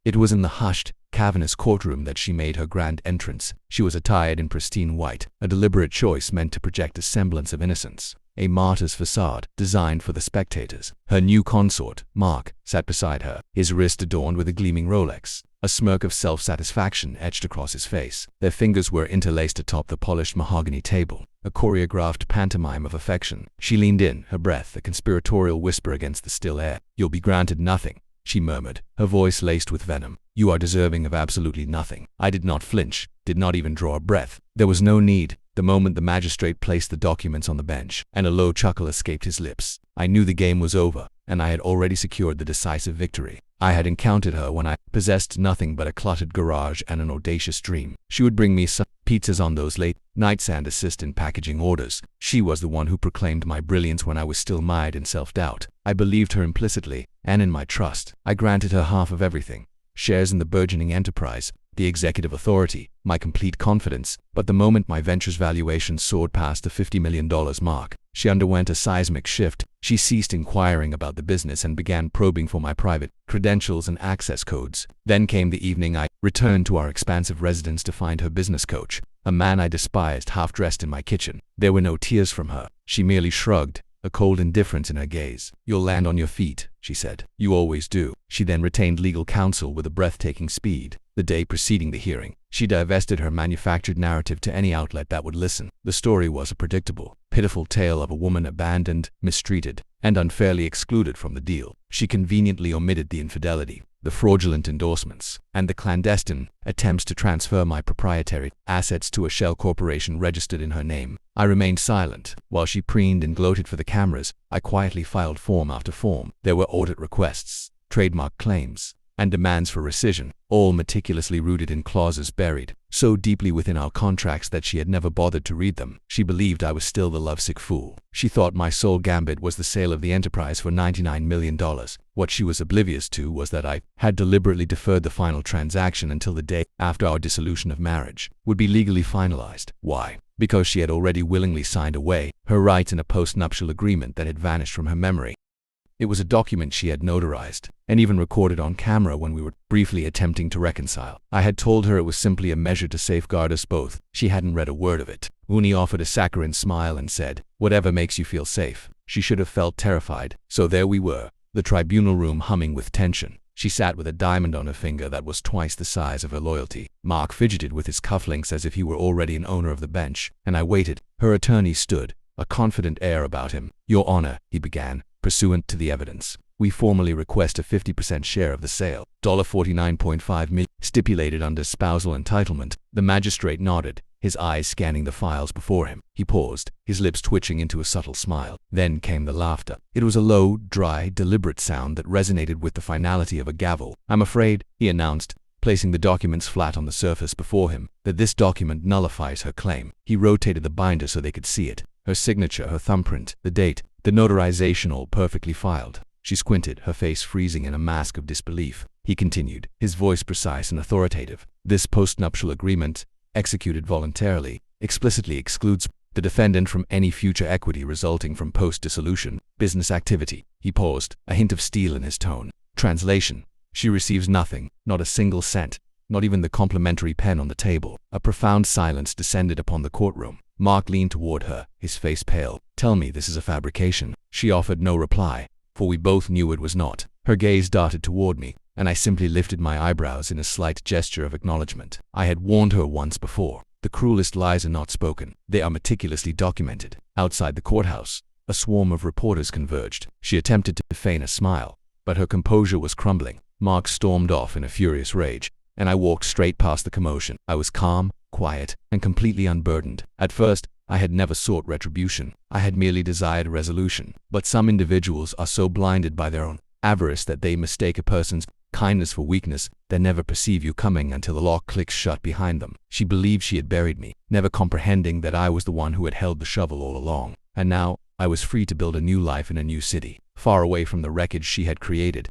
It was in the hushed, cavernous courtroom that she made her grand entrance. She was attired in pristine white, a deliberate choice meant to project a semblance of innocence, a martyr's facade designed for the spectators. Her new consort, Mark, sat beside her, his wrist adorned with a gleaming Rolex. A smirk of self-satisfaction etched across his face. Their fingers were interlaced atop the polished mahogany table, a choreographed pantomime of affection. She leaned in, her breath a conspiratorial whisper against the still air. "You'll be granted nothing," she murmured, her voice laced with venom. "You are deserving of absolutely nothing." I did not flinch, did not even draw a breath. There was no need. The moment the magistrate placed the documents on the bench, and a low chuckle escaped his lips, I knew the game was over, and I had already secured the decisive victory. I had encountered her when I possessed nothing but a cluttered garage and an audacious dream. She would bring me some pizzas on those late nights and assist in packaging orders. She was the one who proclaimed my brilliance when I was still mired in self-doubt. I believed her implicitly, and in my trust, I granted her half of everything: shares in the burgeoning enterprise, the executive authority, my complete confidence. But the moment my venture's valuation soared past the $50 million mark, she underwent a seismic shift. She ceased inquiring about the business and began probing for my private credentials and access codes. Then came the evening I returned to our expansive residence to find her business coach, a man I despised, half-dressed in my kitchen. There were no tears from her. She merely shrugged, a cold indifference in her gaze. "You'll land on your feet," she said. "You always do." She then retained legal counsel with a breathtaking speed. The day preceding the hearing, she divested her manufactured narrative to any outlet that would listen. The story was a predictable, pitiful tale of a woman abandoned, mistreated, and unfairly excluded from the deal. She conveniently omitted the infidelity, the fraudulent endorsements, and the clandestine attempts to transfer my proprietary assets to a shell corporation registered in her name. I remained silent. While she preened and gloated for the cameras, I quietly filed form after form. There were audit requests, trademark claims, and demands for rescission, all meticulously rooted in clauses buried so deeply within our contracts that she had never bothered to read them. She believed I was still the lovesick fool. She thought my sole gambit was the sale of the enterprise for $99 million. What she was oblivious to was that I had deliberately deferred the final transaction until the day after our dissolution of marriage would be legally finalized. Why? Because she had already willingly signed away her rights in a post-nuptial agreement that had vanished from her memory. It was a document she had notarized, and even recorded on camera when we were briefly attempting to reconcile. I had told her it was simply a measure to safeguard us both. She hadn't read a word of it. Uni offered a saccharine smile and said, "Whatever makes you feel safe." She should have felt terrified. So there we were, the tribunal room humming with tension. She sat with a diamond on her finger that was twice the size of her loyalty. Mark fidgeted with his cufflinks as if he were already an owner of the bench, and I waited. Her attorney stood, a confident air about him. "Your Honor," he began, "pursuant to the evidence, we formally request a 50% share of the sale, $49.5 million, stipulated under spousal entitlement." The magistrate nodded, his eyes scanning the files before him. He paused, his lips twitching into a subtle smile. Then came the laughter. It was a low, dry, deliberate sound that resonated with the finality of a gavel. "I'm afraid," he announced, placing the documents flat on the surface before him, "that this document nullifies her claim." He rotated the binder so they could see it. Her signature, her thumbprint, the date, the notarization, all perfectly filed. She squinted, her face freezing in a mask of disbelief. He continued, his voice precise and authoritative. "This postnuptial agreement, executed voluntarily, explicitly excludes the defendant from any future equity resulting from post-dissolution business activity." He paused, a hint of steel in his tone. Translation: she receives nothing, not a single cent, not even the complimentary pen on the table. A profound silence descended upon the courtroom. Mark leaned toward her, his face pale. "Tell me this is a fabrication." She offered no reply, for we both knew it was not. Her gaze darted toward me, and I simply lifted my eyebrows in a slight gesture of acknowledgement. I had warned her once before. The cruelest lies are not spoken. They are meticulously documented. Outside the courthouse, a swarm of reporters converged. She attempted to feign a smile, but her composure was crumbling. Mark stormed off in a furious rage, and I walked straight past the commotion. I was calm, quiet, and completely unburdened. At first, I had never sought retribution. I had merely desired a resolution. But some individuals are so blinded by their own avarice that they mistake a person's kindness for weakness. They never perceive you coming until the lock clicks shut behind them. She believed she had buried me, never comprehending that I was the one who had held the shovel all along. And now, I was free to build a new life in a new city, far away from the wreckage she had created.